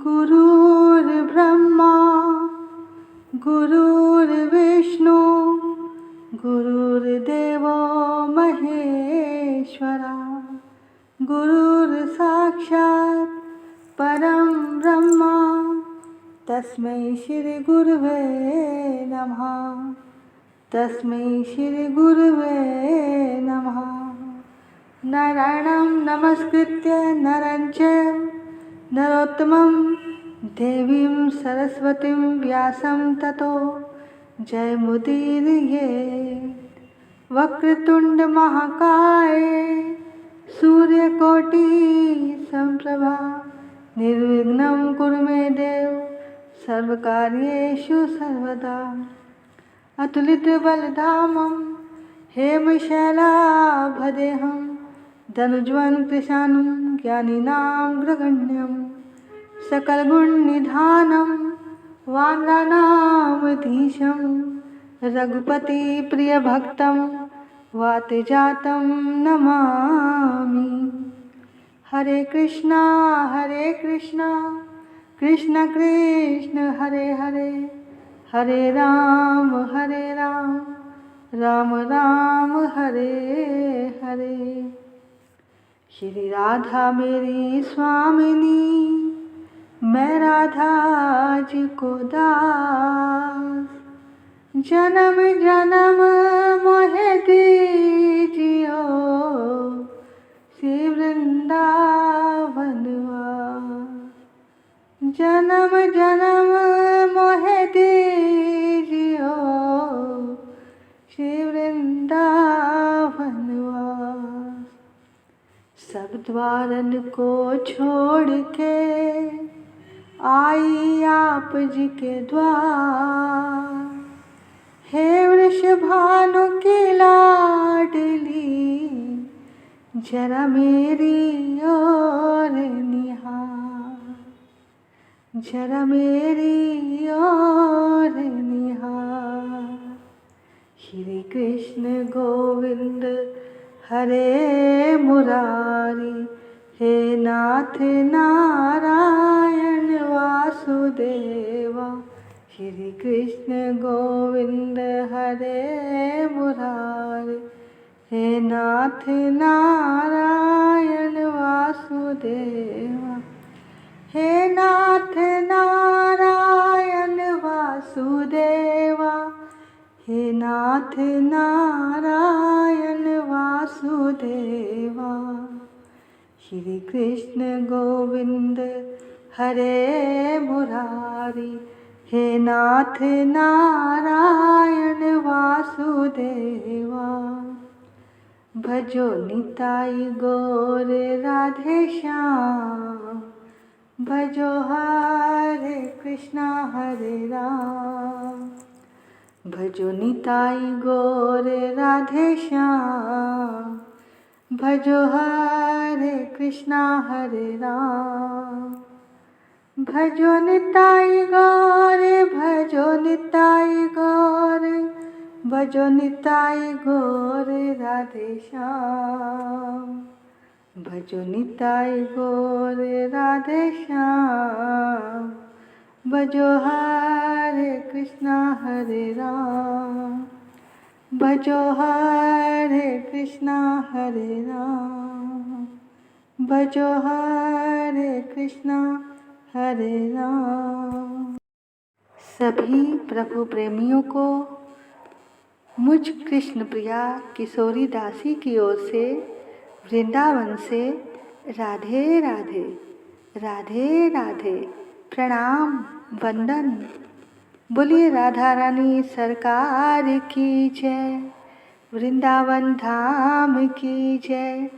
गुरुर्ब्रह्मा गुरुर्विष्णु गुरुर्देवो महेश्वरा गुरुर्साक्षात् परं ब्रह्म तस्मै श्री गुरुवे नमः। तस्मै श्री गुरुवे नमः। नारायणं नमस्कृत्य नरं चैव नरोत्तमं देवीं सरस्वतीं व्यासं ततो जयमुदीरयेत्। वक्रतुंड महाकाय सूर्यकोटि समप्रभा निर्विघ्नं कुरु मे देव सर्वकार्येषु सर्वदा। अतुलितबलधामं हेमशैलाभदेहं धनुज्वं कृशानं ज्ञानिनां ग्रगण्यं सकलगुणनिधानं वानराणामधीशं रघुपतिप्रियभक्तं वातजातं नमामि। हरे कृष्णा कृष्ण कृष्ण हरे हरे हरे राम राम राम हरे हरे। श्री राधा मेरी स्वामिनी मैं राधा जी को दास। जन्म जन्म मोहे दीजियो श्री वृंदावन वास। जन्म जन्म मोहे दीजियो श्री वृंदावन वास। सब द्वारन को छोड़ के आई आप जी के द्वार। हे वृषभानु की लाडली जरा मेरी ओर निहार। जरा मेरी ओर निहार। श्री कृष्ण गोविंद हरे मुरारी हे नाथ नारायण वासुदेवा। श्री कृष्ण गोविंद हरे मुरारी हे नाथ नारायण वासुदेवा। हे नाथ नारायण वासुदेवा। हे नाथ नारायण वासुदेवा। श्री कृष्ण गोविंद हरे मुरारी हे नाथ नारायण वासुदेवा। भजो निताई गौर राधे श्याम। भजो हरे कृष्णा हरे राम। भजो निताई गौर राधे श्याम। भजो हरे कृष्णा हरे राम। भजो निताई गौर भजो निताई गौर भजो निताई गौर राधे श्याम। भजो निताई गौर राधे श्याम। भजो हरे कृष्णा हरे राम। भजो हरे कृष्णा हरे राम। भजो हरे कृष्णा हरे राम। सभी प्रभु प्रेमियों को मुझ कृष्ण प्रिया किशोरी दासी की ओर से वृंदावन से राधे राधे राधे राधे प्रणाम वंदन। बोलिए राधा रानी सरकार की जय। वृंदावन धाम की जय।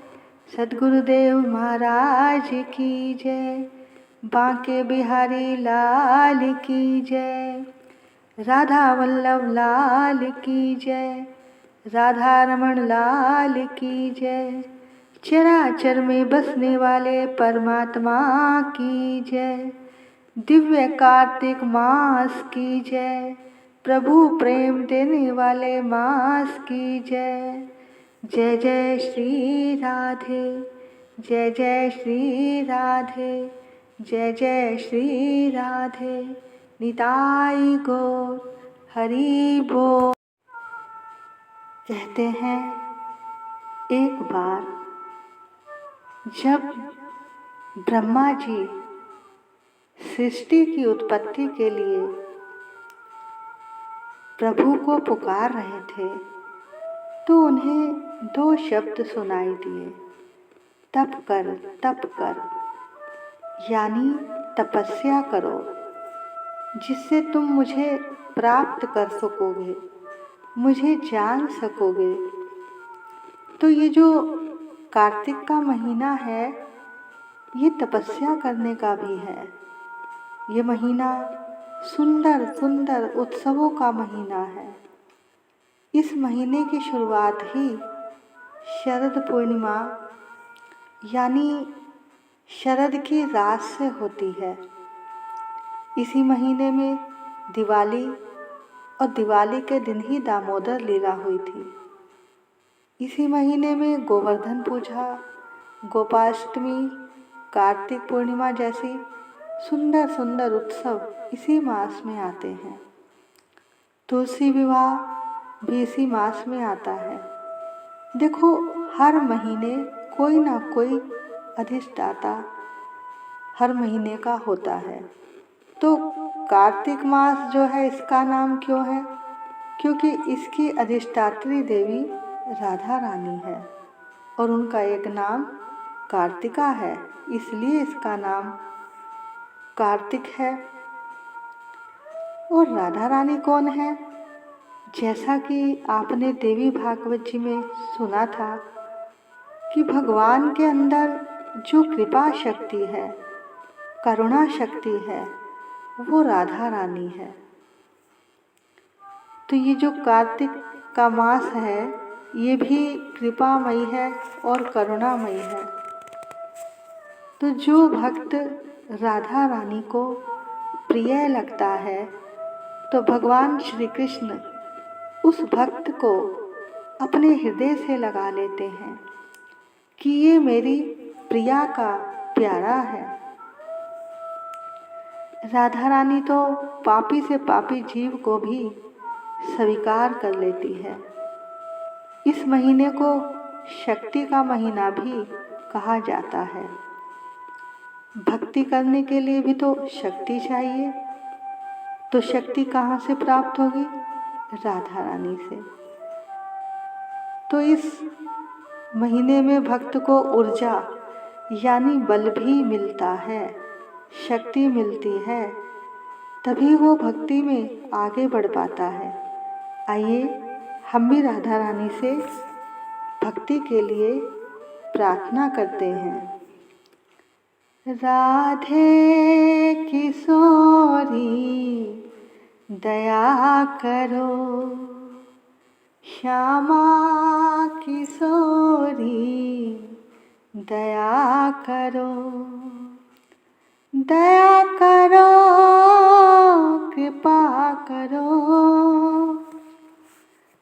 सद्गुरुदेव महाराज की जय। बांके बिहारी लाल की जय। राधा वल्लभ लाल की जय। राधा रमण लाल की जय। चराचर में बसने वाले परमात्मा की जय। दिव्य कार्तिक मास की जय। प्रभु प्रेम देने वाले मास की जय। जय जय श्री राधे। जय जय श्री राधे। जय जय श्री राधे निताई गौर हरि बोल। कहते हैं एक बार जब ब्रह्मा जी सृष्टि की उत्पत्ति के लिए प्रभु को पुकार रहे थे तो उन्हें 2 शब्द सुनाई दिए, तप कर, यानी तपस्या करो जिससे तुम मुझे प्राप्त कर सकोगे, मुझे जान सकोगे। तो ये जो कार्तिक का महीना है ये तपस्या करने का भी है। ये महीना सुंदर सुंदर उत्सवों का महीना है। इस महीने की शुरुआत ही शरद पूर्णिमा यानी शरद की रात से होती है। इसी महीने में दिवाली और दिवाली के दिन ही दामोदर लीला हुई थी। इसी महीने में गोवर्धन पूजा, गोपाष्टमी, कार्तिक पूर्णिमा जैसी सुंदर सुंदर उत्सव इसी मास में आते हैं। तुलसी विवाह भी इसी मास में आता है। देखो, हर महीने कोई ना कोई अधिष्ठाता हर महीने का होता है। तो कार्तिक मास जो है इसका नाम क्यों है? क्योंकि इसकी अधिष्ठात्री देवी राधा रानी है और उनका एक नाम कार्तिका है, इसलिए इसका नाम कार्तिक है। और राधा रानी कौन है? जैसा कि आपने देवी भागवत जी में सुना था कि भगवान के अंदर जो कृपा शक्ति है, करुणा शक्ति है, वो राधा रानी है। तो ये जो कार्तिक का मास है ये भी कृपामयी है और करुणामयी है। तो जो भक्त राधा रानी को प्रिय लगता है तो भगवान श्री कृष्ण उस भक्त को अपने हृदय से लगा लेते हैं कि ये मेरी प्रिया का प्यारा है। राधा रानी तो पापी से पापी जीव को भी स्वीकार कर लेती है। इस महीने को शक्ति का महीना भी कहा जाता है। भक्ति करने के लिए भी तो शक्ति चाहिए, तो शक्ति कहाँ से प्राप्त होगी? राधा रानी से। तो इस महीने में भक्त को ऊर्जा यानी बल भी मिलता है, शक्ति मिलती है, तभी वो भक्ति में आगे बढ़ पाता है। आइए हम भी राधा रानी से भक्ति के लिए प्रार्थना करते हैं। राधे किशोरी दया करो, श्यामा किशोरी दया करो, दया करो, कृपा करो,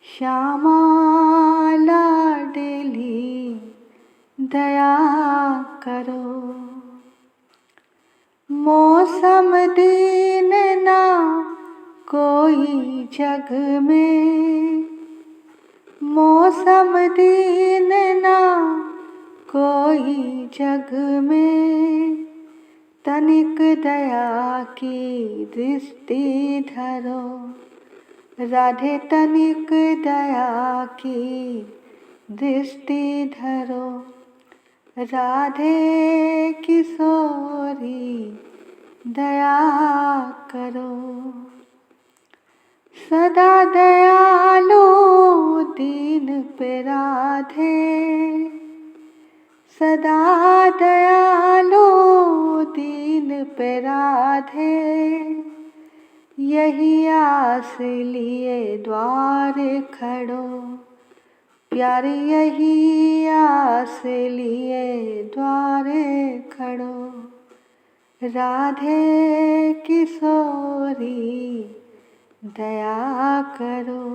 श्यामा लाडली दया करो। मौसम दीन ना कोई जग में, मौसम दीन ना कोई जग में, तनिक दया की दृष्टि धरो, राधे तनिक दया की दृष्टि धरो, राधे किशोरी दया करो। सदा दयालु दीन पे राधे, सदा दयालु दीन पे राधे, यही आस लिए द्वार खड़ो, प्यारी यही आस लिए द्वार खड़ो, राधे किशोरी दया करो।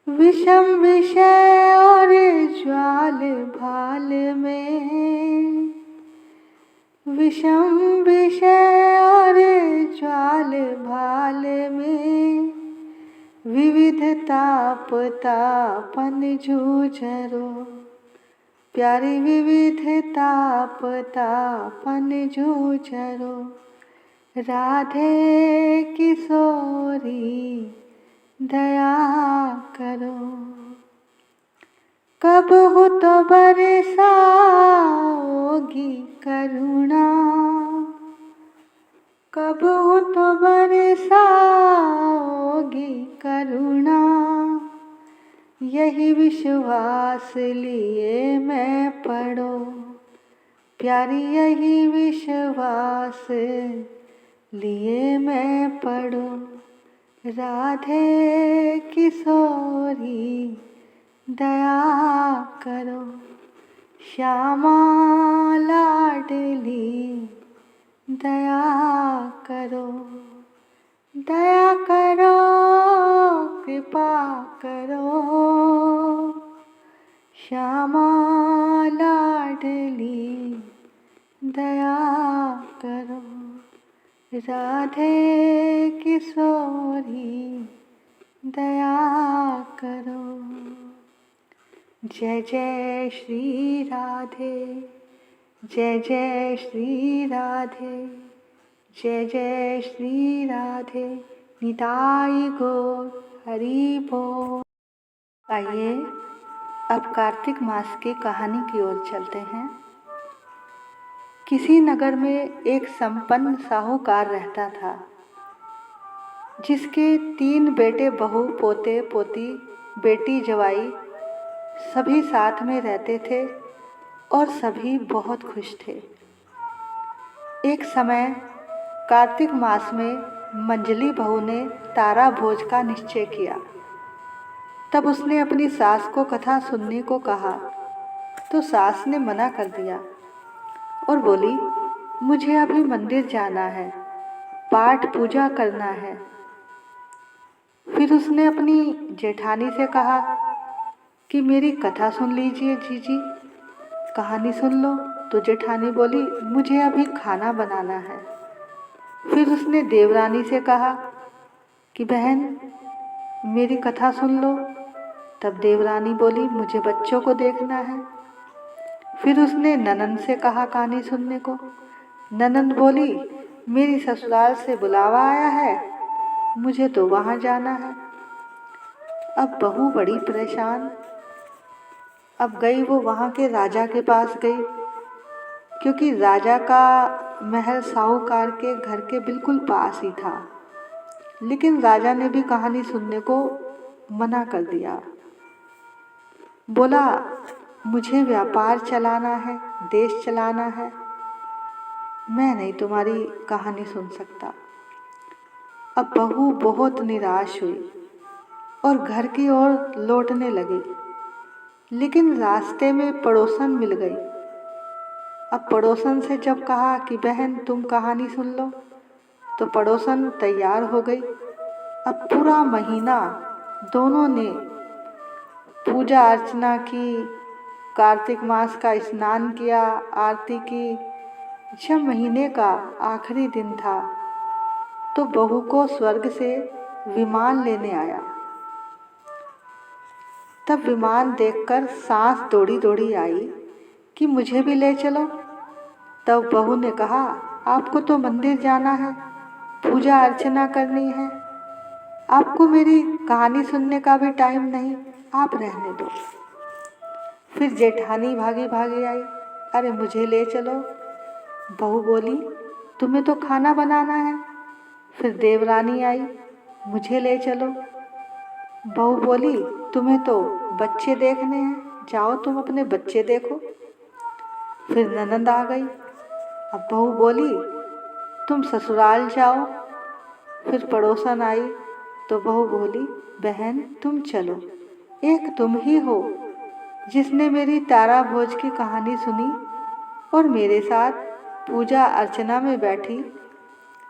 विषम विषय और ज्वाल भाल में, विषम विषय और ज्वाल भाल में विविध ताप तापन जूझरो। प्यारी विविध ताप तापन जूझरो। राधे किशोरी दया करो। कब हो तो बरसाओगी करुणा। कब हो तो बरसाओगी करुणा। यही विश्वास लिए मैं पढ़ो। प्यारी यही विश्वास लिए मैं पढ़ो। राधे किशोरी दया करो। श्यामा लाडली दया करो। दया करो कृपा करो। श्यामा लाडली दया करो। राधे किशोरी दया करो। जय जय श्री राधे। जय जय श्री राधे। जय जय श्री राधे। निताई गौर हरि बोल। आइए अब कार्तिक मास की कहानी की ओर चलते हैं। किसी नगर में एक संपन्न साहूकार रहता था, जिसके 3 बेटे बहू, पोते पोती, बेटी जवाई सभी साथ में रहते थे और सभी बहुत खुश थे। एक समय कार्तिक मास में मंजली बहू ने तारा भोज का निश्चय किया। तब उसने अपनी सास को कथा सुनने को कहा तो सास ने मना कर दिया और बोली, मुझे अभी मंदिर जाना है, पाठ पूजा करना है। फिर उसने अपनी जेठानी से कहा कि मेरी कथा सुन लीजिए जीजी, कहानी सुन लो। तो जेठानी बोली, मुझे अभी खाना बनाना है। फिर उसने देवरानी से कहा कि बहन मेरी कथा सुन लो। तब देवरानी बोली, मुझे बच्चों को देखना है। फिर उसने ननंद से कहा कहानी सुनने को। ननंद बोली, मेरी ससुराल से बुलावा आया है, मुझे तो वहाँ जाना है। अब बहू बड़ी परेशान। अब गई वो वहाँ के राजा के पास गई, क्योंकि राजा का महल साहूकार के घर के बिल्कुल पास ही था। लेकिन राजा ने भी कहानी सुनने को मना कर दिया। बोला, मुझे व्यापार चलाना है, देश चलाना है, मैं नहीं तुम्हारी कहानी सुन सकता। अब बहू बहुत निराश हुई और घर की ओर लौटने लगी। लेकिन रास्ते में पड़ोसन मिल गई। अब पड़ोसन से जब कहा कि बहन तुम कहानी सुन लो, तो पड़ोसन तैयार हो गई। अब पूरा महीना दोनों ने पूजा अर्चना की, कार्तिक मास का स्नान किया, आरती की। जब महीने का आखिरी दिन था तो बहू को स्वर्ग से विमान लेने आया। तब विमान देखकर सास दौड़ी दौड़ी आई कि मुझे भी ले चलो। तब बहू ने कहा, आपको तो मंदिर जाना है, पूजा अर्चना करनी है, आपको मेरी कहानी सुनने का भी टाइम नहीं, आप रहने दो। फिर जेठानी भागी भागी आई, अरे मुझे ले चलो। बहू बोली, तुम्हें तो खाना बनाना है। फिर देवरानी आई, मुझे ले चलो। बहू बोली, तुम्हें तो बच्चे देखने हैं, जाओ तुम अपने बच्चे देखो। फिर ननंद आ गई। अब बहू बोली, तुम ससुराल जाओ। फिर पड़ोसन आई तो बहू बोली, बहन तुम चलो, एक तुम ही हो जिसने मेरी तारा भोज की कहानी सुनी और मेरे साथ पूजा अर्चना में बैठी।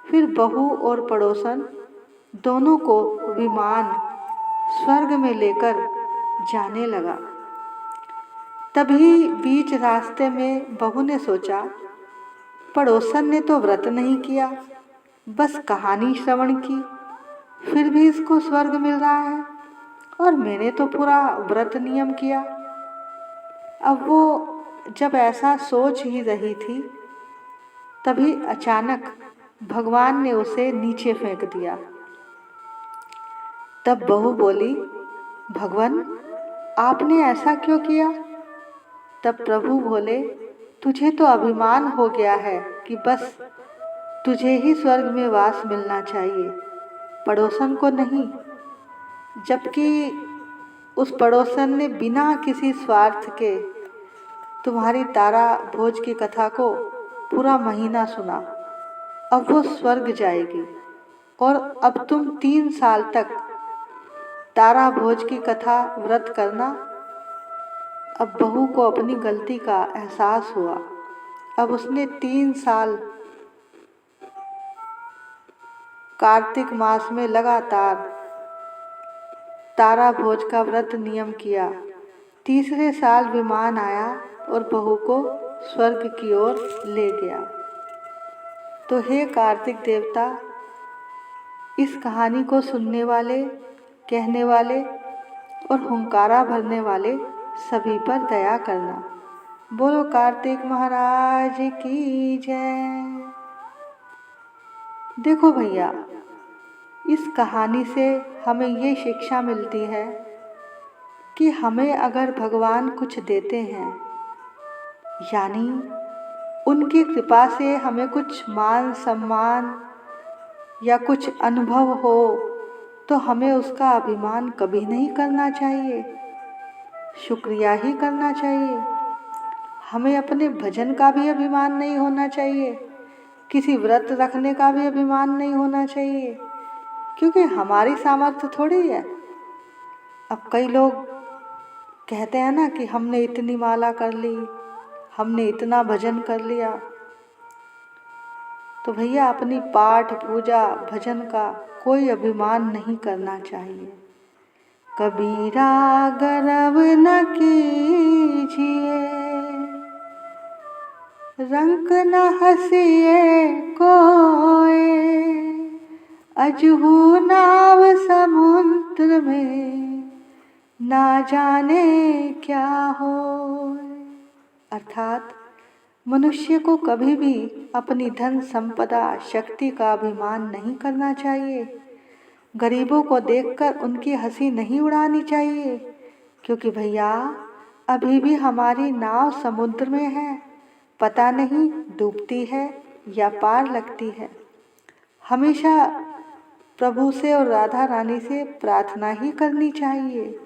फिर बहू और पड़ोसन दोनों को विमान स्वर्ग में लेकर जाने लगा। तभी बीच रास्ते में बहू ने सोचा पड़ोसन ने तो व्रत नहीं किया, बस कहानी श्रवण की, फिर भी इसको स्वर्ग मिल रहा है, और मैंने तो पूरा व्रत नियम किया। अब वो जब ऐसा सोच ही रही थी, तभी अचानक भगवान ने उसे नीचे फेंक दिया। तब बहू बोली, भगवान आपने ऐसा क्यों किया? तब प्रभु बोले, तुझे तो अभिमान हो गया है कि बस तुझे ही स्वर्ग में वास मिलना चाहिए, पड़ोसन को नहीं। जबकि उस पड़ोसन ने बिना किसी स्वार्थ के तुम्हारी तारा भोज की कथा को पूरा महीना सुना। अब वो स्वर्ग जाएगी और अब तुम 3 साल तक तारा भोज की कथा व्रत करना। अब बहू को अपनी गलती का एहसास हुआ। अब उसने 3 साल कार्तिक मास में लगातार तारा भोज का व्रत नियम किया। तीसरे साल विमान आया और बहू को स्वर्ग की ओर ले गया। तो हे कार्तिक देवता, इस कहानी को सुनने वाले, कहने वाले और हुंकारा भरने वाले सभी पर दया करना। बोलो कार्तिक महाराज की जय। देखो भैया, इस कहानी से हमें ये शिक्षा मिलती है कि हमें अगर भगवान कुछ देते हैं, यानी उनकी कृपा से हमें कुछ मान सम्मान या कुछ अनुभव हो, तो हमें उसका अभिमान कभी नहीं करना चाहिए, शुक्रिया ही करना चाहिए। हमें अपने भजन का भी अभिमान नहीं होना चाहिए, किसी व्रत रखने का भी अभिमान नहीं होना चाहिए, क्योंकि हमारी सामर्थ्य थोड़ी है। अब कई लोग कहते हैं ना कि हमने इतनी माला कर ली, हमने इतना भजन कर लिया। तो भैया, अपनी पाठ पूजा भजन का कोई अभिमान नहीं करना चाहिए। कबीरा गर्व न कीजिए, रंक न हंसिए कोय, अजहू नाव समुद्र में ना जाने क्या हो। अर्थात मनुष्य को कभी भी अपनी धन संपदा शक्ति का अभिमान नहीं करना चाहिए। गरीबों को देखकर उनकी हंसी नहीं उड़ानी चाहिए, क्योंकि भैया अभी भी हमारी नाव समुद्र में है, पता नहीं डूबती है या पार लगती है। हमेशा प्रभु से और राधा रानी से प्रार्थना ही करनी चाहिए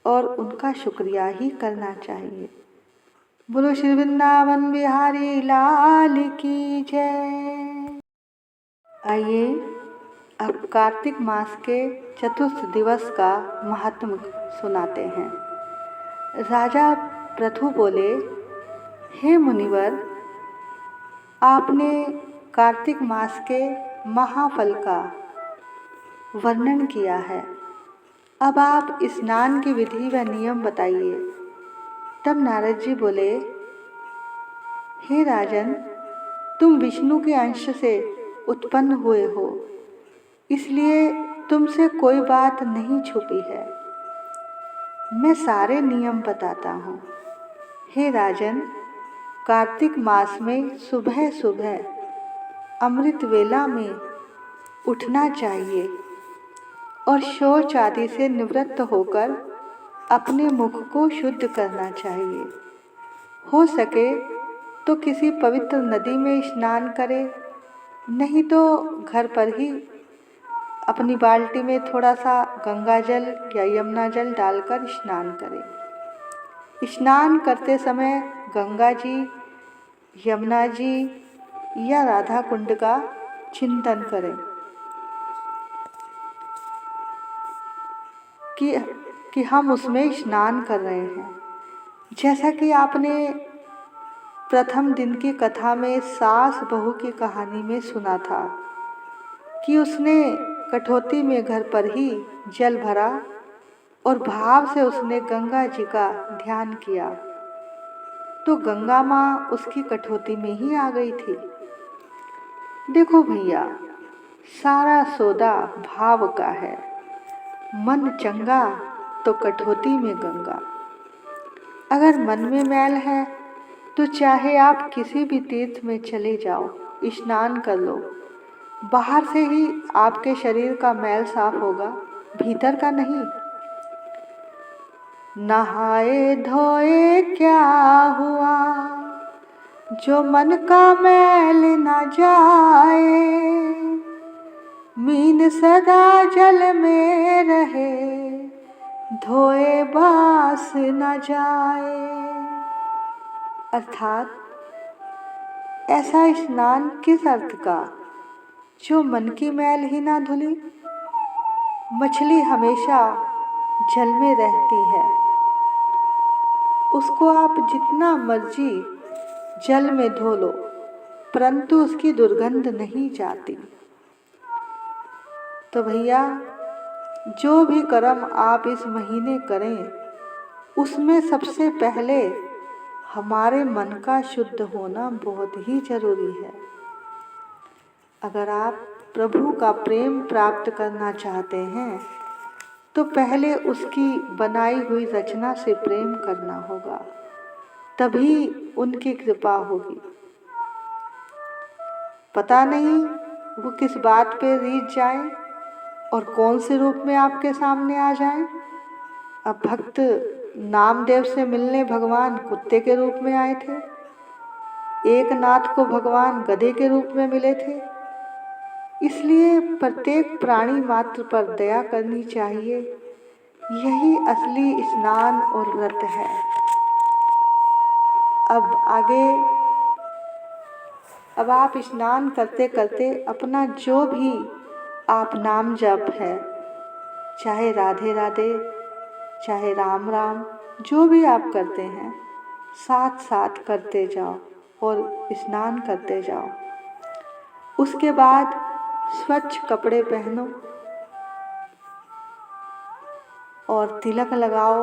और उनका शुक्रिया ही करना चाहिए। बोलो श्री वृंदावन बिहारी लाल की जय। आइए अब कार्तिक मास के चतुर्थ दिवस का महात्म सुनाते हैं। राजा पृथु बोले, हे मुनिवर, आपने कार्तिक मास के महाफल का वर्णन किया है, अब आप स्नान की विधि व नियम बताइए। तब नारद जी बोले, हे राजन, तुम विष्णु के अंश से उत्पन्न हुए हो, इसलिए तुमसे कोई बात नहीं छुपी है। मैं सारे नियम बताता हूँ। हे राजन, कार्तिक मास में सुबह सुबह अमृत वेला में उठना चाहिए और शौच आदि से निवृत्त होकर अपने मुख को शुद्ध करना चाहिए। हो सके तो किसी पवित्र नदी में स्नान करें, नहीं तो घर पर ही अपनी बाल्टी में थोड़ा सा गंगा जल या यमुना जल डालकर स्नान करें। स्नान करते समय गंगा जी, यमुना जी या राधा कुंड का चिंतन करें कि हम उसमें स्नान कर रहे हैं। जैसा कि आपने प्रथम दिन की कथा में सास बहू की कहानी में सुना था कि उसने कठौती में घर पर ही जल भरा और भाव से उसने गंगा जी का ध्यान किया, तो गंगा माँ उसकी कठौती में ही आ गई थी। देखो भैया, सारा सौदा भाव का है। मन चंगा तो कठौती में गंगा। अगर मन में मैल है तो चाहे आप किसी भी तीर्थ में चले जाओ, स्नान कर लो, बाहर से ही आपके शरीर का मैल साफ होगा, भीतर का नहीं। नहाए धोए क्या हुआ, जो मन का मैल न जाए, मीन सदा जल में रहे, धोए बास न जाए। अर्थात ऐसा स्नान किस अर्थ का, जो मन की मैल ही ना धुली। मछली हमेशा जल में रहती है, उसको आप जितना मर्जी जल में धो लो, परंतु उसकी दुर्गंध नहीं जाती। तो भैया, जो भी कर्म आप इस महीने करें, उसमें सबसे पहले हमारे मन का शुद्ध होना बहुत ही जरूरी है। अगर आप प्रभु का प्रेम प्राप्त करना चाहते हैं तो पहले उसकी बनाई हुई रचना से प्रेम करना होगा, तभी उनकी कृपा होगी। पता नहीं वो किस बात पे रीझ जाए और कौन से रूप में आपके सामने आ जाए। अब भक्त नामदेव से मिलने भगवान कुत्ते के रूप में आए थे, एक नाथ को भगवान गधे के रूप में मिले थे। इसलिए प्रत्येक प्राणी मात्र पर दया करनी चाहिए। यही असली स्नान और व्रत है। अब आप स्नान करते करते अपना जो भी आप नाम जप है, चाहे राधे राधे, चाहे राम राम, जो भी आप करते हैं, साथ साथ करते जाओ और स्नान करते जाओ। उसके बाद स्वच्छ कपड़े पहनो और तिलक लगाओ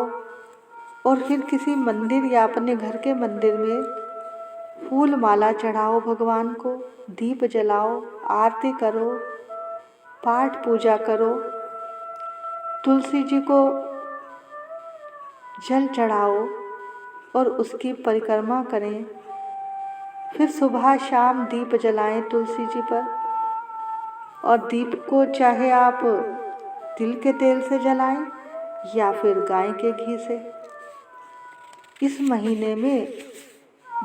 और फिर किसी मंदिर या अपने घर के मंदिर में फूल माला चढ़ाओ भगवान को, दीप जलाओ, आरती करो, पाठ पूजा करो, तुलसी जी को जल चढ़ाओ और उसकी परिक्रमा करें। फिर सुबह शाम दीप जलाएं तुलसी जी पर, और दीप को चाहे आप तिल के तेल से जलाएं या फिर गाय के घी से। इस महीने में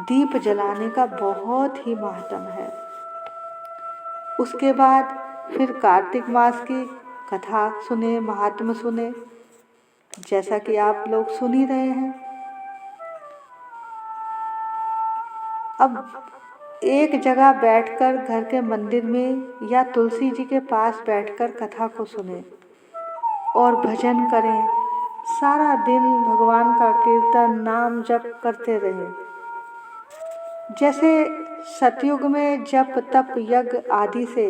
दीप जलाने का बहुत ही महत्व है। उसके बाद फिर कार्तिक मास की कथा सुने, महात्म सुने, जैसा कि आप लोग सुन ही रहे हैं। अब एक जगह बैठकर घर के मंदिर में या तुलसी जी के पास बैठकर कथा को सुने और भजन करें। सारा दिन भगवान का कीर्तन नाम जप करते रहें। जैसे सतयुग में जप तप यज्ञ आदि से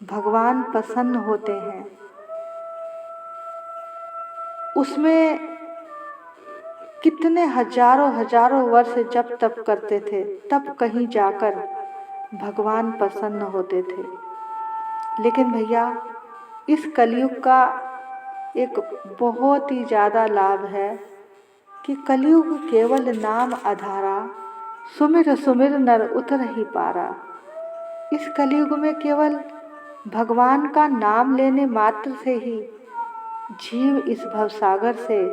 भगवान प्रसन्न होते हैं, उसमें कितने हजारों हजारों वर्ष जप तप करते थे, तब कहीं जाकर भगवान प्रसन्न होते थे। लेकिन भैया, इस कलयुग का एक बहुत ही ज़्यादा लाभ है कि कलयुग केवल नाम आधारा, सुमिर सुमिर नर उतर ही पारा। इस कलयुग में केवल भगवान का नाम लेने मात्र से ही जीव इस भवसागर से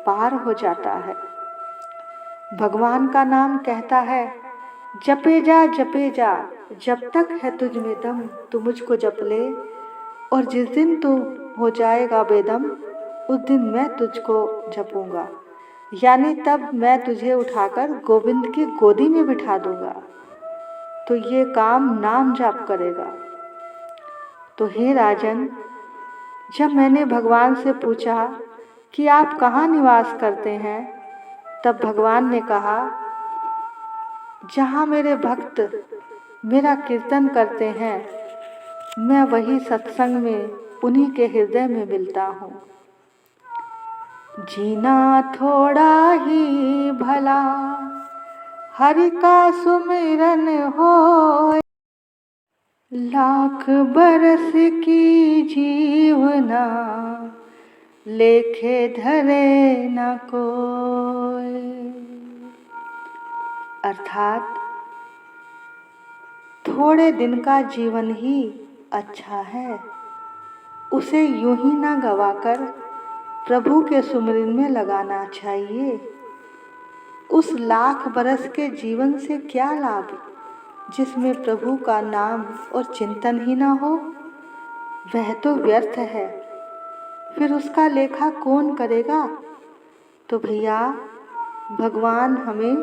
पार हो जाता है। भगवान का नाम कहता है, जपे जा जब तक है तुझ में दम, तू मुझको जप ले, और जिस दिन तू हो जाएगा बेदम, उस दिन मैं तुझको जपूंगा, यानी तब मैं तुझे उठाकर गोविंद की गोदी में बिठा दूंगा। तो ये काम नाम जाप करेगा। तो हे राजन, जब मैंने भगवान से पूछा कि आप कहाँ निवास करते हैं, तब भगवान ने कहा, जहाँ मेरे भक्त मेरा कीर्तन करते हैं, मैं वही सत्संग में उन्हीं के हृदय में मिलता हूँ। जीना थोड़ा ही भला, हरि का सुमिरन होए। लाख बरस की जीवना लेखे धरे न कोई। अर्थात थोड़े दिन का जीवन ही अच्छा है, उसे यूं ही ना गवाकर प्रभु के सुमिरन में लगाना चाहिए। उस लाख बरस के जीवन से क्या लाभ जिसमें प्रभु का नाम और चिंतन ही ना हो, वह तो व्यर्थ है। फिर उसका लेखा कौन करेगा। तो भैया, भगवान हमें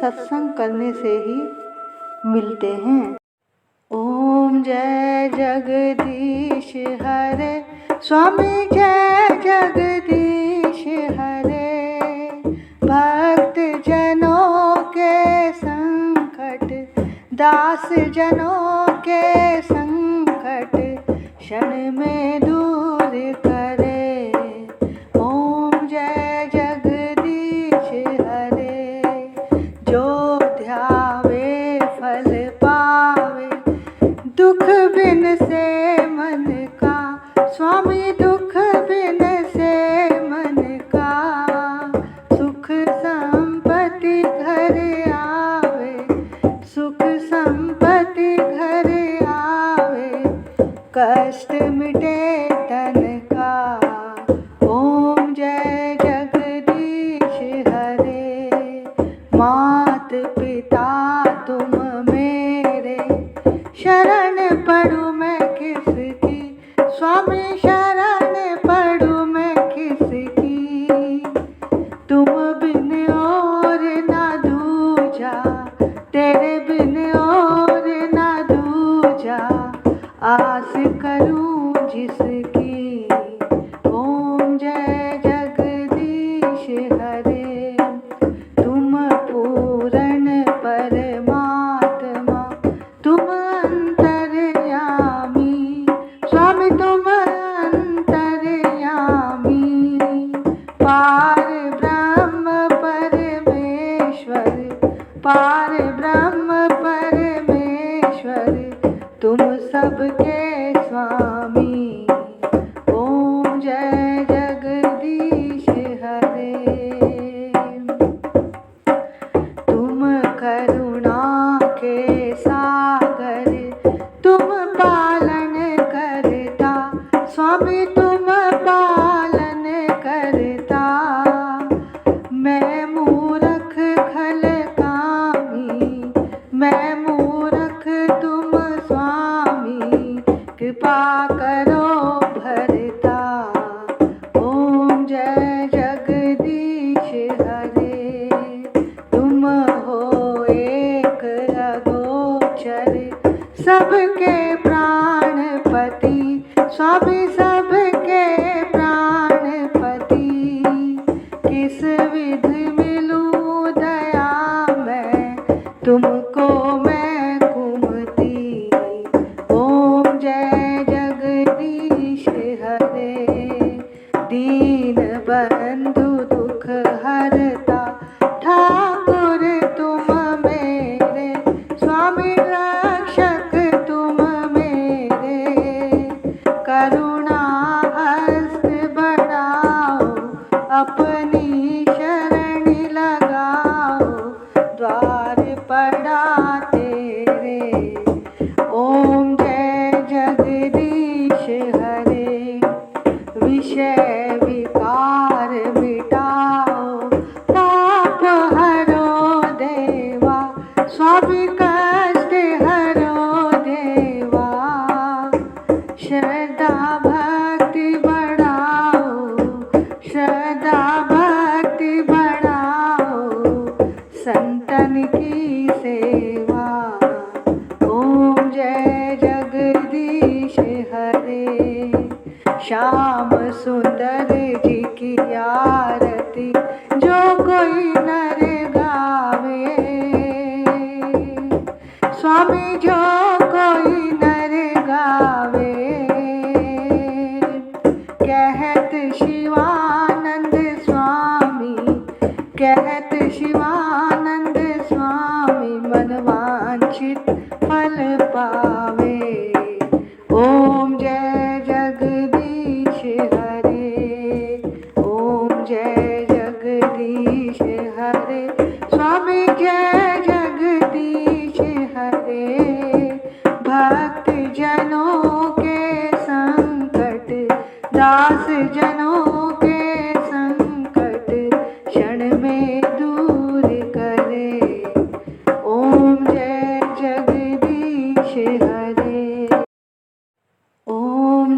सत्संग करने से ही मिलते हैं। ओम जय जगदीश हरे, स्वामी जय जगदीश हरे। भक्त जनों के संकट, दास जनों के संकट क्षण में दूर करे। ओम जय जगदीश हरे। जो ध्यावे फल पावे, दुख बिन से मन का, स्वामी दुख बिन से मन का। सुख संपत्ति घर आवे, सुख संपत्ति घर आवे, कष्ट मिटे तन का। ओम जय जगदीश हरे। मात पिता तुम मेरे, शरण पड़ूं मैं किसकी, स्वामी शरण पड़ूं मैं किसकी। तुम बिन और ना दूजा, तेरे बिन और ना दूजा, आस करूं जिसकी। ओम जय जगदीश हरे। तुम पूर्ण परमात्मा, तुम अंतर्यामी, स्वामी तुम अंतर्यामी। पार ब्रह्म परमेश्वर, पार ब्रह्म परमेश्वर, तुम सबके स्वामी। ओम जय जगदीश हरे। तुम करुणा के सागर, तुम पालन करता, स्वामी तुम पालन करता। मैं मूर्ख खल कामी, मैं मूर्ख तुम स्वामी, कृपा करो भरता। ओम जय जगदीश हरे। तुम हो एक अगोचर, सबके प्राणपति, स्वामी सबके प्राणपति। किस विध मिलूं दया मैं, तुमको मैं कुमति। ओम जय जगदीश हरे। दीन बंधु दुख हरता, ठाकुर तुम मेरे, स्वामी रक्षक तुम मेरे। करुणा हस्त बढ़ाओ, अपनी शरण लगाओ, द्वार पड़ा तेरे। ओम जय जगदीश हरे। विषय विकार मिटाओ, पाप हरो देवा, स्वामी कष्ट हरो देवा। श्रद्धा भक्ति बढ़ाओ, श्रद्धा भक्ति बढ़ाओ, संतन की सेवा। ओम जय जगदीश हरे। श्याम सुंदर जी की आरती जो कोई नर गावे, स्वामी जो कोई नर गावे। कहत शिवानंद स्वामी, कहत शिवानंद स्वामी।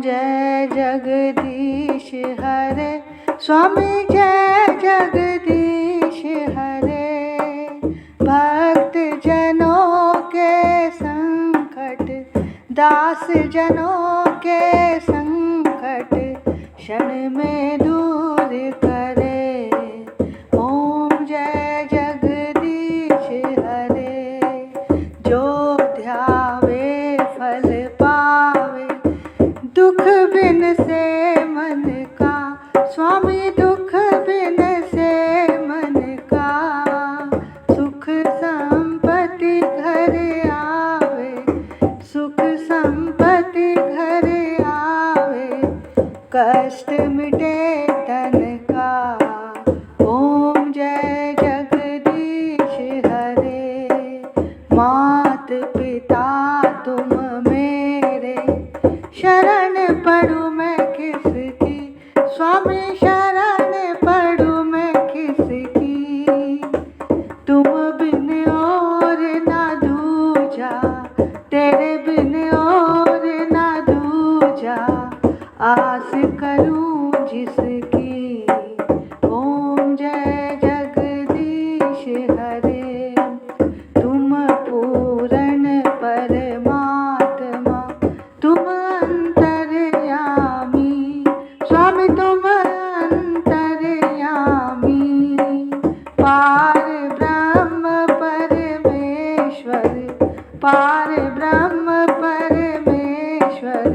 जय जगदीश हरे, स्वामी जय जगदीश हरे। भक्त जनों के संकट, दास जनों के संकट क्षण में दूर करे। ओम जय जगदीश हरे। जो ध्यावे फल पावे, दुख बिन से मन का, स्वामी दुख बिन से मन का। सुख संपत्ति घर आवे, सुख संपत्ति घर आवे, कष्ट मिटे तन का। ओम जय जगदीश हरे। मात पिता तुम मेरे, शरण पड़ूं मैं किसकी, स्वामी शरण पड़ूं मैं किसकी। तुम बिन और ना दूजा, तेरे बिन और ना दूजा, आस करूं जिसकी। ओम जय जगदीश हरे। तुम पूर्ण परमात्मा, तुम अंतर्यामी, स्वामी तुम अंतर्यामी। पार ब्रह्म परमेश्वर, पार ब्रह्म परमेश्वर,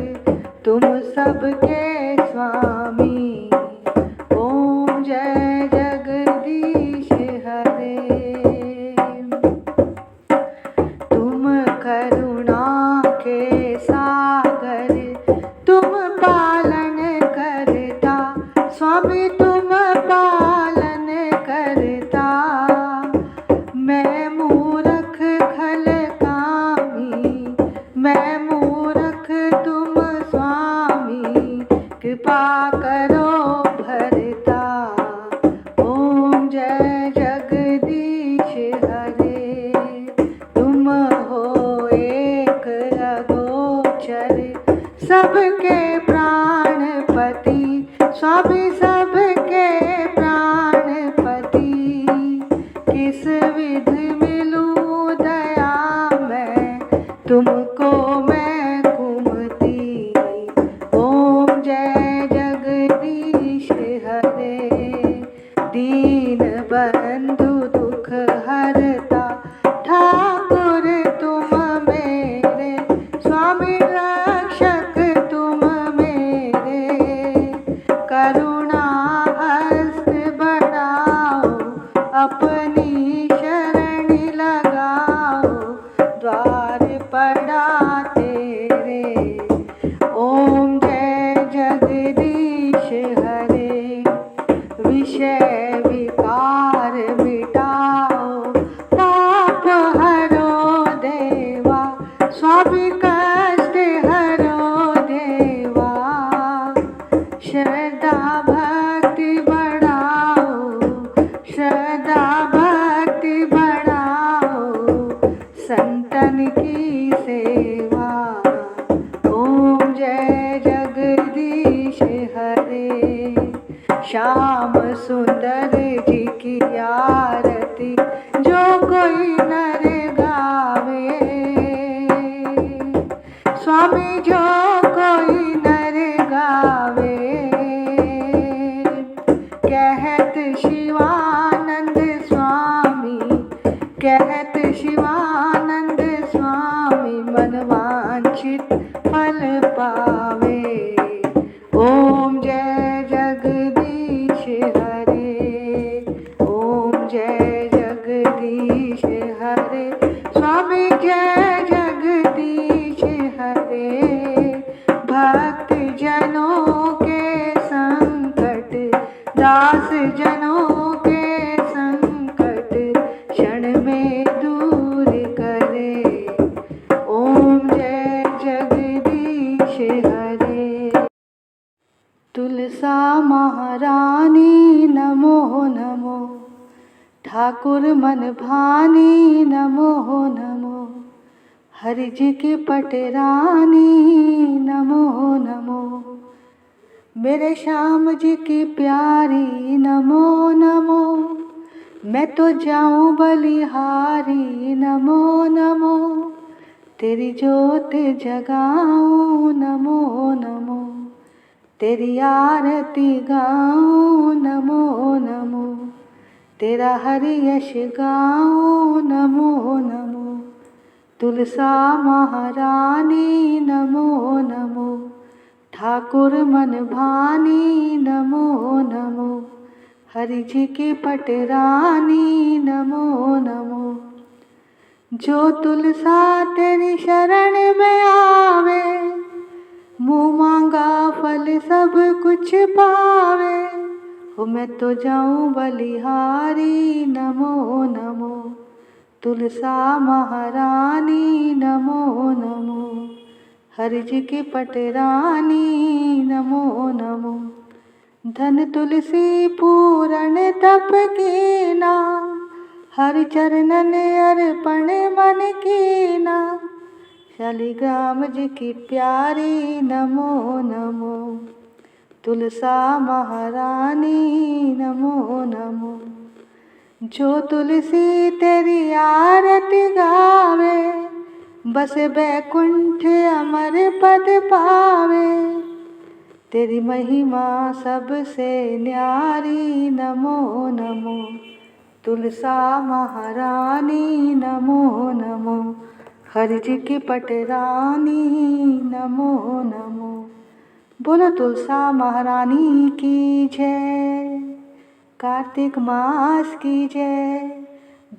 तुम सबके स्वामी। ओम जय जगदीश हरे। तुम करुणा के सागर, तुम पालन करता, स्वामी तुम पालन करता। मैं मूर्ख खल कामी, मैं मूर्ख तुम स्वामी, कृपा करो भरता। ओम जय जगदीश हरे। तुम हो एक अगोचर, सबके प्राणपति, स्वामी सबके प्राणपति। किस विध मिलूं दया मैं, तुमको मैं कुमति। ओम जय जगदीश हरे। दीन बंधु दुख हरता, ठाकुर तुम मेरे, स्वामी रक्षक तुम मेरे। करुणा हस्त बढ़ाओ, अपनी शरण लगाओ, द्वार पड़ा तेरे। ओम जय जगदीश हरे। विषय विकार मिटाओ, पाप हरो देवा, स्वामी कष्ट हरो देवा। श्रद्धा भक्ति बढ़ाओ, श्रद्धा भक्ति बढ़ाओ, संतन की सेवा। ओम जय जगदीश हरे। श्याम सुंदर जी की आरती, जो कोई नर गावे, स्वामी जो कोई नर गावे। कहत शिवानंद स्वामी, कहत शिवानंद स्वामी, मनवांछित फल पावे। ओम जय जगदीश हरे। ओम जय जगदीश हरे, स्वामी जय जगदीश हरे। भक्त जनों के संकट, दास जनों के संकट क्षण में दूर करे। ओम जय जगदीश हरे। तुलसा महारानी नमो नमो, ठाकुर मन भानी नमो नमो। हरि जी की पटरानी नमो नमो, मेरे श्याम जी की प्यारी नमो नमो, मैं तो जाऊं बलिहारी नमो नमो, तेरी जोत जगाऊं नमो नमो, तेरी आरती गाऊं नमो नमो, तेरा हरि यश गाऊं नमो नमो, तुलसा महारानी नमो नमो, ठाकुर मन भानी नमो नमो, हरि जी की पटरानी नमो नमो, जो तुलसा तेरी शरण में आवे, मुँह मांगा फल सब कुछ पावे, हो मैं तो जाऊं बलिहारी नमो नमो, तुलसा महारानी नमो नमो, हरि जी की पटरानी नमो नमो, धन तुलसी पूरण तप कीना, हरि चरणन अर्पण मन कीना, शालिग्राम जी की प्यारी नमो नमो, तुलसा महारानी नमो नमो, जो तुलसी तेरी आरती गावे, बस बैकुंठ अमर पद पावे, तेरी महिमा सबसे न्यारी नमो नमो, तुलसा महारानी नमो नमो, हरि जी की पटरानी नमो नमो। बोलो तुलसा महारानी की जय, कार्तिक मास की जय,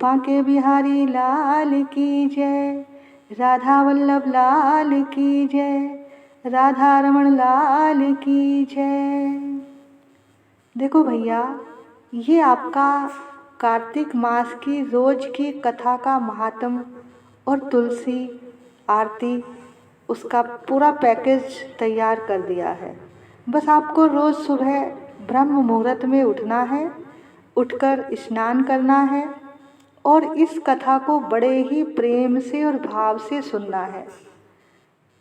बांके बिहारी लाल की जय, राधा वल्लभ लाल की जय, राधा रमण लाल की जय। देखो भैया, ये आपका कार्तिक मास की रोज की कथा का महात्म और तुलसी आरती उसका पूरा पैकेज तैयार कर दिया है। बस आपको रोज़ सुबह ब्रह्म मुहूर्त में उठना है, उठकर स्नान करना है और इस कथा को बड़े ही प्रेम से और भाव से सुनना है।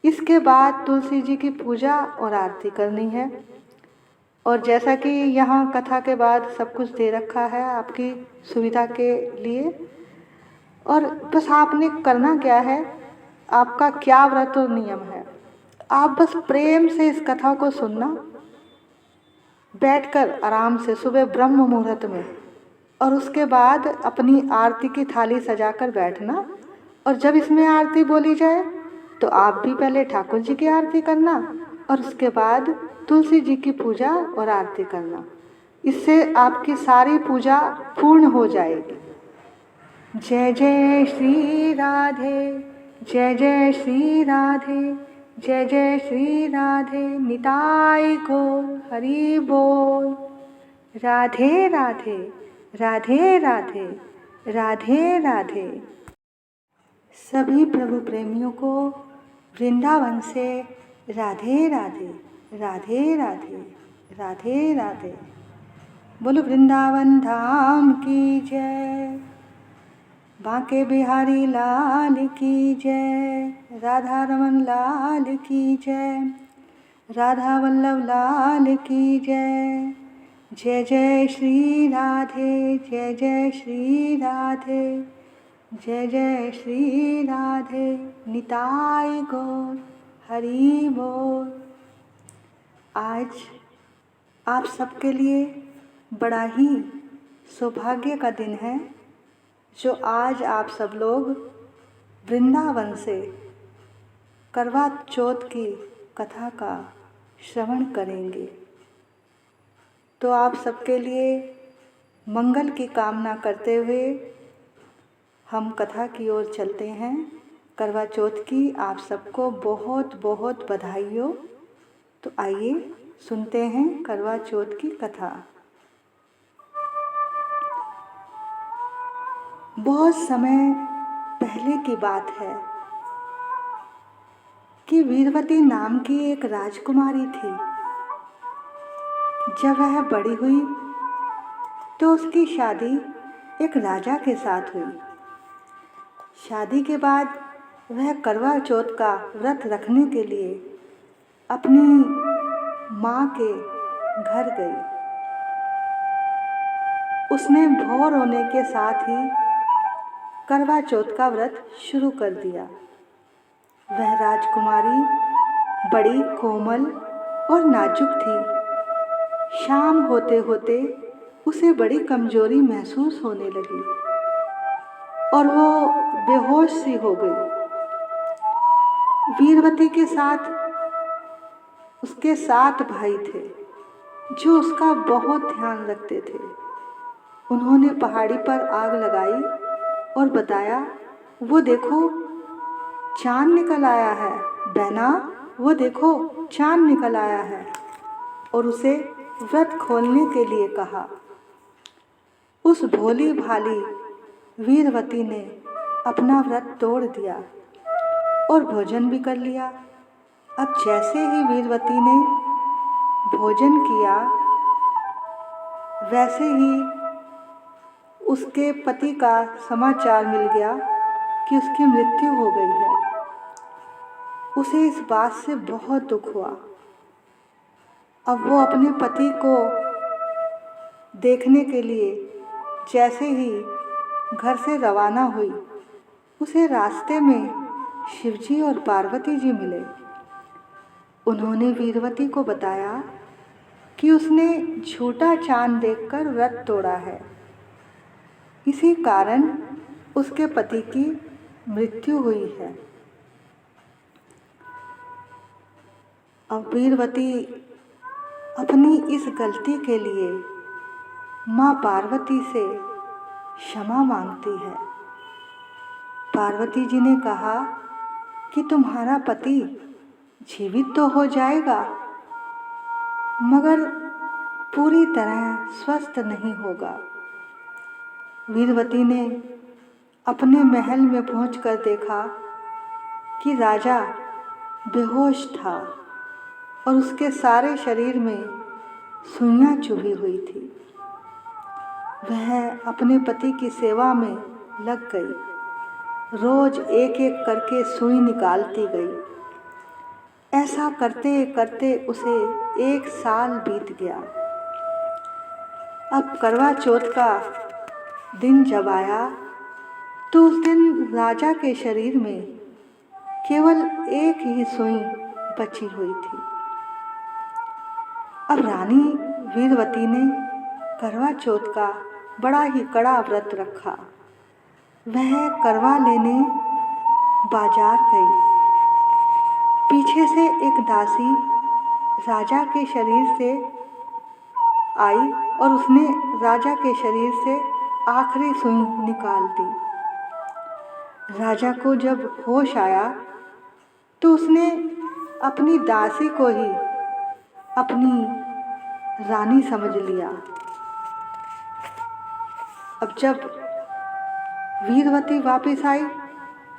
इसके बाद तुलसी जी की पूजा और आरती करनी है। और जैसा कि यहाँ कथा के बाद सब कुछ दे रखा है आपकी सुविधा के लिए, और बस आपने करना क्या है, आपका क्या व्रत और नियम है, आप बस प्रेम से इस कथा को सुनना, बैठकर आराम से सुबह ब्रह्म मुहूर्त में, और उसके बाद अपनी आरती की थाली सजाकर बैठना। और जब इसमें आरती बोली जाए तो आप भी पहले ठाकुर जी की आरती करना और उसके बाद तुलसी जी की पूजा और आरती करना। इससे आपकी सारी पूजा पूर्ण हो जाएगी। जय जय श्री राधे, जय जय श्री राधे, जय जय श्री राधे, निताई गौर हरि बोल। राधे राधे, राधे राधे, राधे राधे। सभी प्रभु प्रेमियों को वृंदावन से राधे राधे, राधे राधे, राधे राधे। बोलो वृंदावन धाम की जय, बांके बिहारी लाल की जय, राधा रमन लाल की जय, राधा वल्लभ लाल की जय। जय जय श्री राधे, जय जय श्री राधे, जय जय श्री राधे, निताई गौर हरि बोल। आज आप सबके लिए बड़ा ही सौभाग्य का दिन है, जो आज आप सब लोग वृंदावन से करवा चौथ की कथा का श्रवण करेंगे। तो आप सबके लिए मंगल की कामना करते हुए हम कथा की ओर चलते हैं। करवा चौथ की आप सबको बहुत बहुत बधाई हो। तो आइए सुनते हैं करवा चौथ की कथा। बहुत समय पहले की बात है कि वीरवती नाम की एक राजकुमारी थी। जब वह बड़ी हुई तो उसकी शादी एक राजा के साथ हुई। शादी के बाद वह करवा चौथ का व्रत रखने के लिए अपनी माँ के घर गई। उसने भोर होने के साथ ही करवा चौथ का व्रत शुरू कर दिया। वह राजकुमारी बड़ी कोमल और नाजुक थी। शाम होते होते उसे बड़ी कमजोरी महसूस होने लगी और वो बेहोश सी हो गई। वीरवती के साथ उसके 7 भाई थे जो उसका बहुत ध्यान रखते थे। उन्होंने पहाड़ी पर आग लगाई और बताया, वो देखो चांद निकल आया है बहना, वो देखो चांद निकल आया है, और उसे व्रत खोलने के लिए कहा। उस भोली भाली वीरवती ने अपना व्रत तोड़ दिया और भोजन भी कर लिया। अब जैसे ही वीरवती ने भोजन किया, वैसे ही उसके पति का समाचार मिल गया कि उसकी मृत्यु हो गई है। उसे इस बात से बहुत दुख हुआ। अब वो अपने पति को देखने के लिए जैसे ही घर से रवाना हुई, उसे रास्ते में शिवजी और पार्वती जी मिले। उन्होंने वीरवती को बताया कि उसने झूठा चांद देखकर व्रत तोड़ा है, इसी कारण उसके पति की मृत्यु हुई है। अब वीरवती अपनी इस गलती के लिए माँ पार्वती से क्षमा मांगती है। पार्वती जी ने कहा कि तुम्हारा पति जीवित तो हो जाएगा, मगर पूरी तरह स्वस्थ नहीं होगा। वीरवती ने अपने महल में पहुंचकर देखा कि राजा बेहोश था और उसके सारे शरीर में सुइयां चुभी हुई थी। वह अपने पति की सेवा में लग गई। रोज एक एक करके सुई निकालती गई। ऐसा करते करते उसे 1 साल बीत गया। अब करवा चौथ का दिन जब आया तो उस दिन राजा के शरीर में केवल एक ही सुई बची हुई थी। अब रानी वीरवती ने करवा चौथ का बड़ा ही कड़ा व्रत रखा। वह करवा लेने बाजार गई। पीछे से एक दासी राजा के शरीर से आई और उसने राजा के शरीर से आखिरी सुई निकाल दी। राजा को जब होश आया तो उसने अपनी दासी को ही अपनी रानी समझ लिया। अब जब वीरवती वापस आई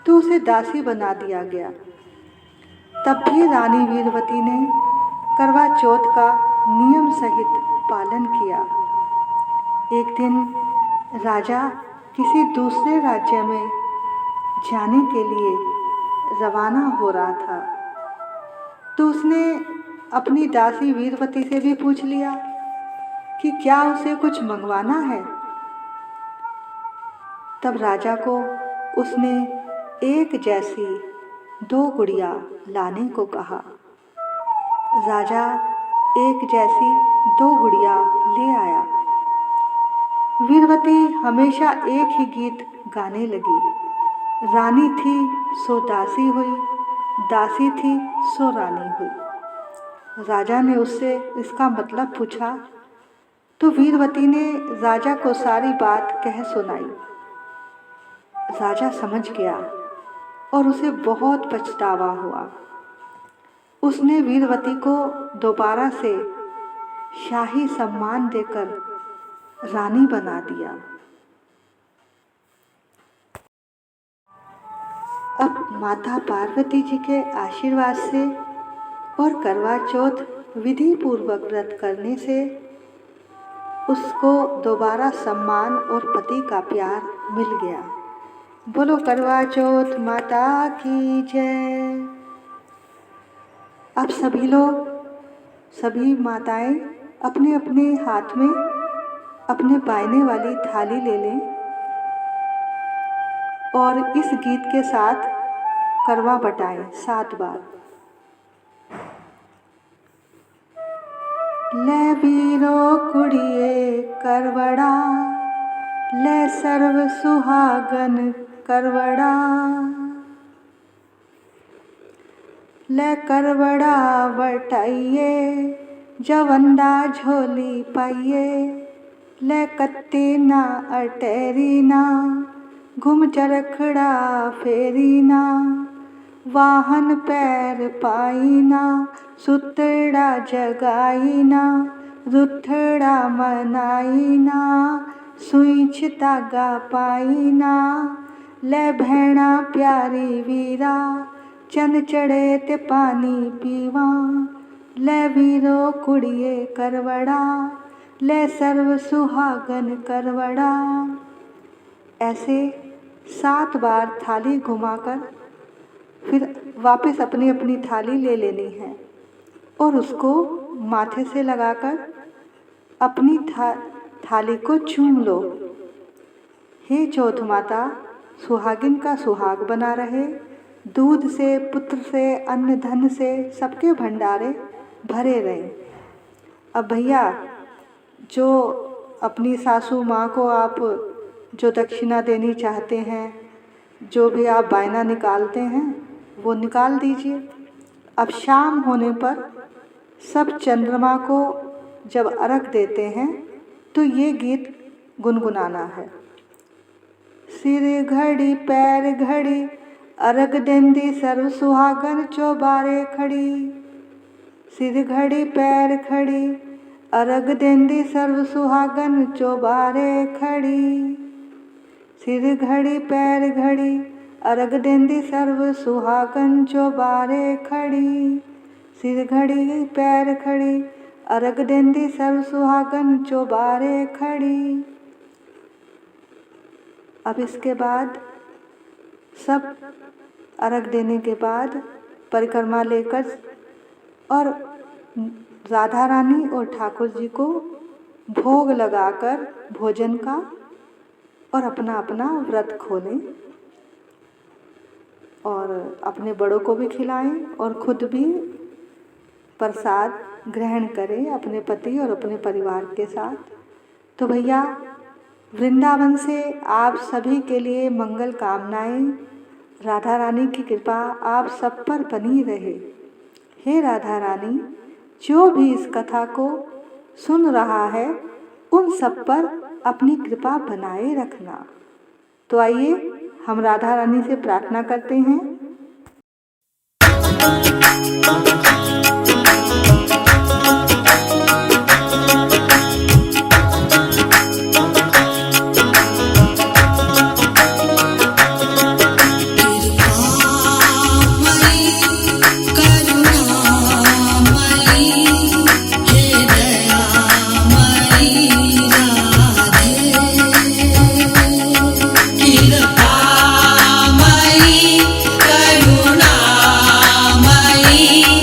तो उसे दासी बना दिया गया। तब भी रानी वीरवती ने करवा चौथ का नियम सहित पालन किया। एक दिन राजा किसी दूसरे राज्य में जाने के लिए रवाना हो रहा था, तो उसने अपनी दासी वीरवती से भी पूछ लिया कि क्या उसे कुछ मंगवाना है। तब राजा को उसने एक जैसी 2 गुड़िया लाने को कहा। राजा एक जैसी 2 गुड़िया ले आया। वीरवती हमेशा एक ही गीत गाने लगी। रानी थी सो दासी हुई, दासी थी सो रानी हुई। राजा ने उससे इसका मतलब पूछा तो वीरवती ने राजा को सारी बात कह सुनाई। राजा समझ गया और उसे बहुत पछतावा हुआ। उसने वीरवती को दोबारा से शाही सम्मान देकर रानी बना दिया। अब माता पार्वती जी के आशीर्वाद से और करवा चौथ विधि पूर्वक व्रत करने से उसको दोबारा सम्मान और पति का प्यार मिल गया। बोलो करवा चौथ माता की जय। अब सभी लोग, सभी माताएं अपने अपने हाथ में अपने बायने वाली थाली ले लें और इस गीत के साथ करवा बटाएं 7 बार। ले वीरो कुड़िए करवड़ा, ले सर्व सुहागन करवड़ा, ले करवड़ा बटाइए जवंदा झोली पाइए, ले कत्ती ना अटेरी ना घुम चरखड़ा फेरी ना, वाहन पैर पाई ना सुतड़ा जगाई ना, रुठड़ा मनाई ना सुईछ तागा पाई ना, ले भेणा प्यारी वीरा चन चढ़े ते पानी पीवा, ले वीरो कुड़िए करवड़ा, ले सर्व सुहागन करवड़ा। ऐसे 7 बार थाली घुमाकर फिर वापस अपनी अपनी थाली ले लेनी है और उसको माथे से लगाकर अपनी थाली को चूम लो। हे चौथ माता, सुहागिन का सुहाग बना रहे, दूध से, पुत्र से, अन्न धन से सबके भंडारे भरे रहे। अब भैया, जो अपनी सासू माँ को आप जो दक्षिणा देनी चाहते हैं, जो भी आप बायना निकालते हैं, वो निकाल दीजिए। अब शाम होने पर सब चंद्रमा को जब अर्घ देते हैं तो ये गीत गुनगुनाना है। सिर घड़ी पैर घड़ी अर्घ देंदी सर्व सुहागन चौबारे खड़ी, सिर घड़ी पैर खड़ी अर्घ देंदी सर्व सुहागन चौबारे खड़ी, सिर घड़ी पैर घड़ी अर्घ देंदी सर्व सुहागन चौबारे खड़ी, सिर घड़ी पैर खड़ी अर्घ देंदी सर्व सुहागन चौबारे खड़ी। अब इसके बाद सब अर्घ देने के बाद परिक्रमा लेकर और राधा रानी और ठाकुर जी को भोग लगाकर भोजन का और अपना अपना व्रत खोलें और अपने बड़ों को भी खिलाएं और खुद भी प्रसाद ग्रहण करें अपने पति और अपने परिवार के साथ। तो भैया, वृंदावन से आप सभी के लिए मंगल कामनाएं। राधा रानी की कृपा आप सब पर बनी रहे। हे राधा रानी, जो भी इस कथा को सुन रहा है उन सब पर अपनी कृपा बनाए रखना। तो आइए हम राधा रानी से प्रार्थना करते हैं। करुणामयी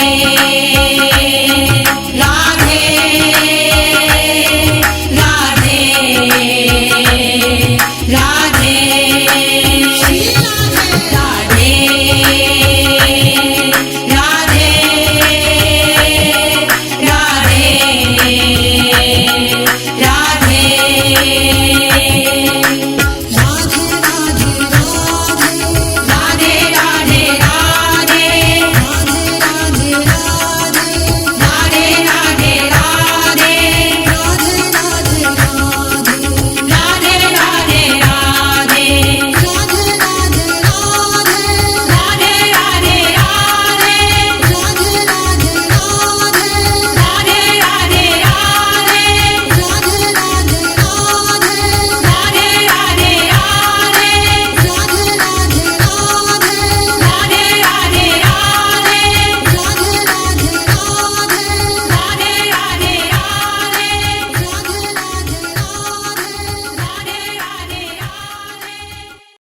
रे।